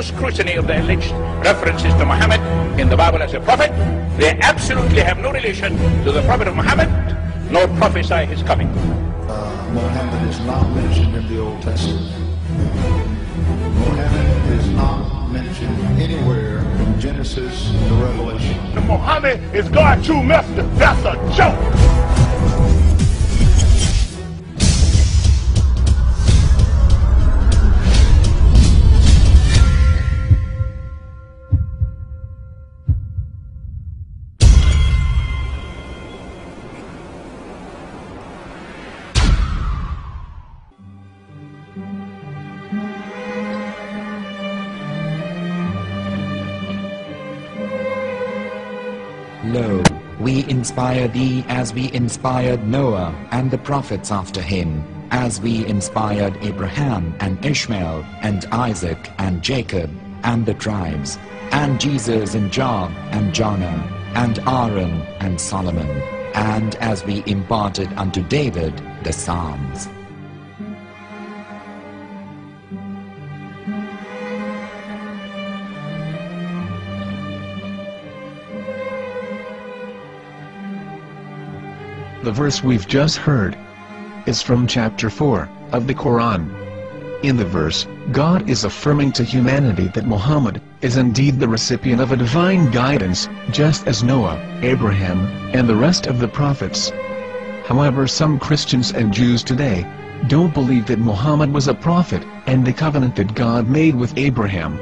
scrutiny of the alleged references to Muhammad in the Bible as a prophet, they absolutely have no relation to the prophet of Muhammad, nor prophesy his coming. Muhammad is not mentioned in the Old Testament. Muhammad is not mentioned anywhere from Genesis to Revelation. Muhammad is God's true messenger. That's a joke. Lo, we inspire thee as we inspired Noah and the prophets after him, as we inspired Abraham and Ishmael and Isaac and Jacob and the tribes, and Jesus and Job and Jonah and Aaron and Solomon, and as we imparted unto David the Psalms. The verse we've just heard is from chapter 4 of the Quran. In the verse, God is affirming to humanity that Muhammad is indeed the recipient of a divine guidance, just as Noah, Abraham, and the rest of the prophets. However, some Christians and Jews today don't believe that Muhammad was a prophet and the covenant that God made with Abraham.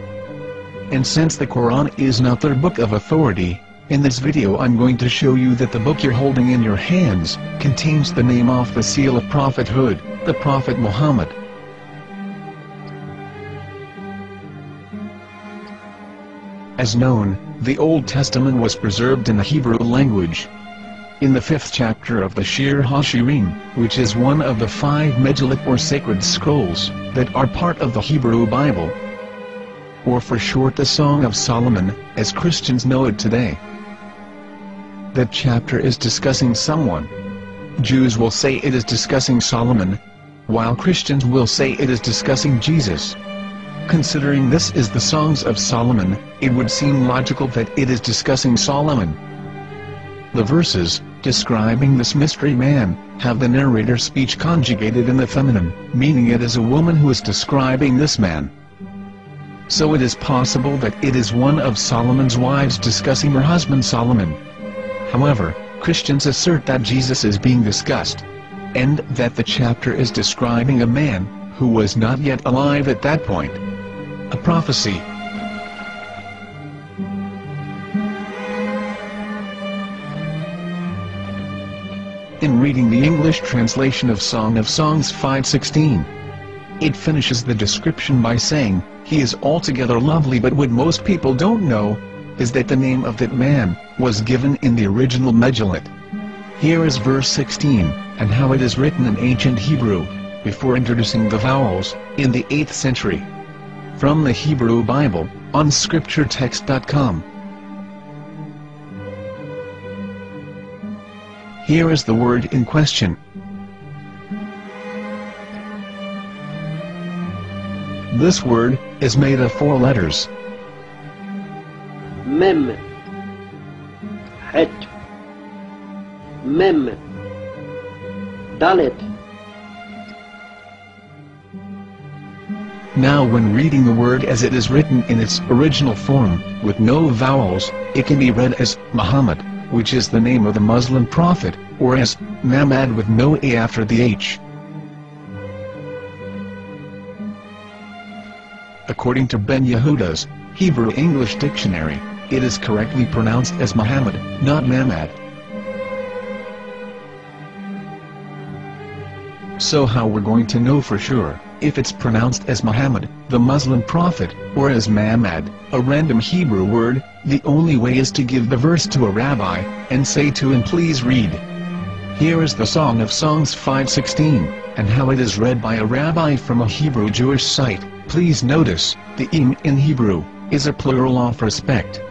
And since the Quran is not their book of authority, in this video I'm going to show you that the book you're holding in your hands contains the name off the seal of prophethood, the Prophet Muhammad. As known, the Old Testament was preserved in the Hebrew language. In the 5th chapter of the Shir HaShirim, which is one of the 5 Megillat or sacred scrolls that are part of the Hebrew Bible, or for short the Song of Solomon, as Christians know it today. That chapter is discussing someone. Jews will say it is discussing Solomon, while Christians will say it is discussing Jesus. Considering this is the Songs of Solomon, it would seem logical that it is discussing Solomon. The verses, describing this mystery man, have the narrator's speech conjugated in the feminine, meaning it is a woman who is describing this man. So it is possible that it is one of Solomon's wives discussing her husband Solomon. However, Christians assert that Jesus is being discussed, and that the chapter is describing a man who was not yet alive at that point. A prophecy. In reading the English translation of Song of Songs 5:16, it finishes the description by saying, "He is altogether lovely," but what most people don't know is that the name of that man was given in the original Megillat. Here is verse 16, and how it is written in ancient Hebrew, before introducing the vowels, in the 8th century. From the Hebrew Bible, on scripturetext.com. Here is the word in question. This word is made of 4 letters. Mem, Het, Mem, Dalet. Now when reading the word as it is written in its original form, with no vowels, it can be read as Muhammad, which is the name of the Muslim prophet, or as Mamad with no A after the H. According to Ben Yehuda's Hebrew-English dictionary, it is correctly pronounced as Muhammad, not Mamad. So how we're going to know for sure if it's pronounced as Muhammad, the Muslim prophet, or as Mamad, a random Hebrew word? The only way is to give the verse to a rabbi, and say to him, "Please read." Here is the Song of Songs 5:16, and how it is read by a rabbi from a Hebrew Jewish site. Please notice, the im in Hebrew is a plural of respect.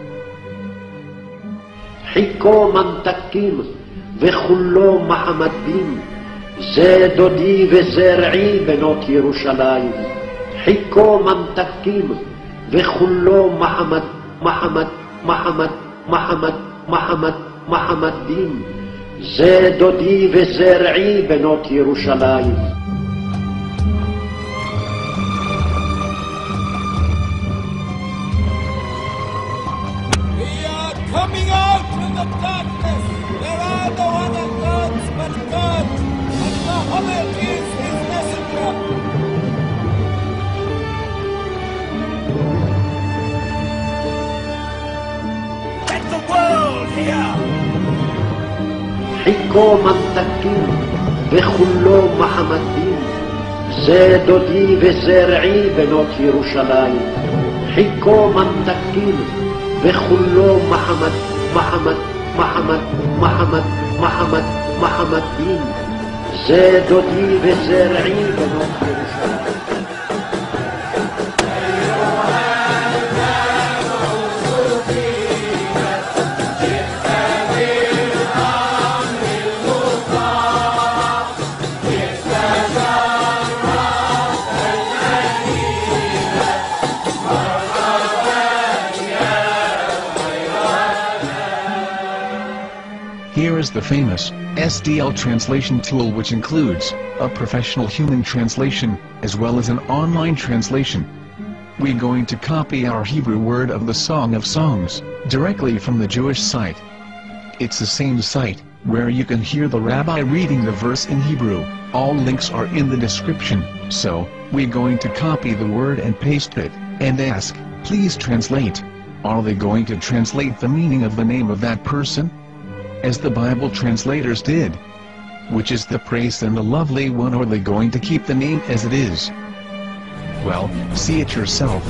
חיכו ממתקים וכולו מחמדים, זה דודי וזרעי בנות ירושלים. חיכו ממתקים וכולו מחמד, מחמד, מחמד, מחמד, מחמד, מחמד דין. זה דודי וזה רעי בנות ירושלים. Coming out from the darkness, there are no other gods but God, and Muhammad is his messenger. Let the world hear. חיכו ממתקים וכולו מחמד דין. זה דודי וזה רעי בנות ירושלים. חיכו ממתקים וכולו מחמד, מחמד, מחמד, מחמד, מחמד, מחמד דין. זה דודי וזה רעי בנות ירושלים. Here is the famous SDL translation tool, which includes a professional human translation, as well as an online translation. We're going to copy our Hebrew word of the Song of Songs, directly from the Jewish site. It's the same site, where you can hear the rabbi reading the verse in Hebrew. All links are in the description, so, we're going to copy the word and paste it, and ask, please translate. Are they going to translate the meaning of the name of that person? As the Bible translators did. Which is the praised and the lovely one, or are they going to keep the name as it is? Well, see it yourself.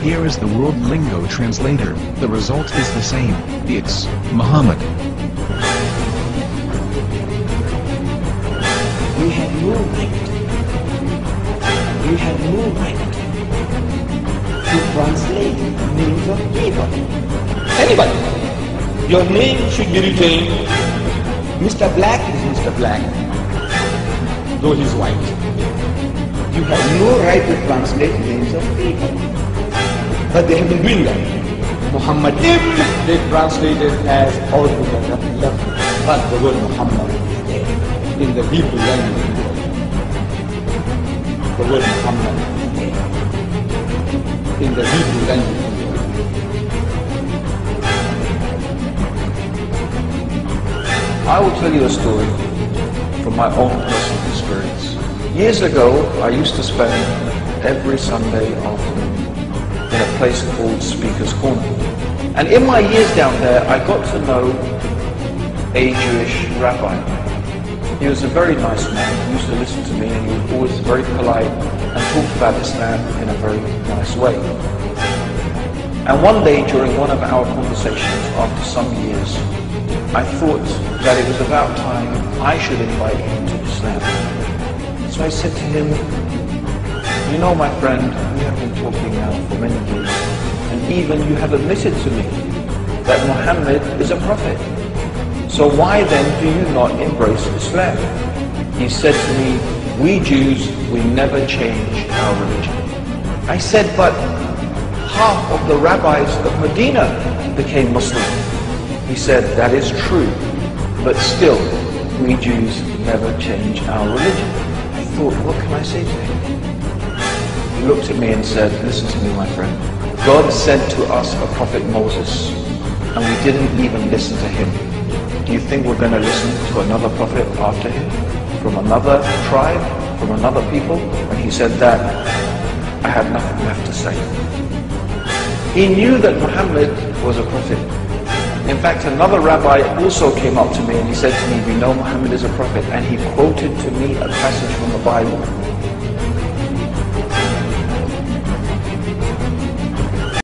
Here is the World Lingo translator. The result is the same. It's Muhammad. We have no right. We have no right to translate names of people. Anybody. Your name should be retained. Mr. Black is Mr. Black, though he's white. You have no right to translate names of people. But they have been doing that. Muhammad Ibn, they translated as altogether left. But the word Muhammad is there in the Hebrew language. The word Muhammad is there in the Hebrew language. I will tell you a story from my own personal experience. Years ago, I used to spend every Sunday afternoon in a place called Speaker's Corner. And in my years down there, I got to know a Jewish rabbi. He was a very nice man. He used to listen to me, and he was always very polite and talked about Islam in a very nice way. And one day, during one of our conversations after some years, I thought that it was about time I should invite him to Islam. So I said to him, you know, my friend, we have been talking now for many years, and even you have admitted to me that Muhammad is a prophet. So why then do you not embrace Islam? He said to me, we Jews, we never change our religion. I said, but half of the rabbis of Medina became Muslim. He said, that is true, but still, we Jews never change our religion. I thought, what can I say to him? He looked at me and said, listen to me, my friend. God sent to us a prophet Moses, and we didn't even listen to him. Do you think we're going to listen to another prophet after him? From another tribe? From another people? When he said that, I had nothing left to say. He knew that Muhammad was a prophet. In fact, another rabbi also came up to me and he said to me, we know Muhammad is a prophet, and he quoted to me a passage from the Bible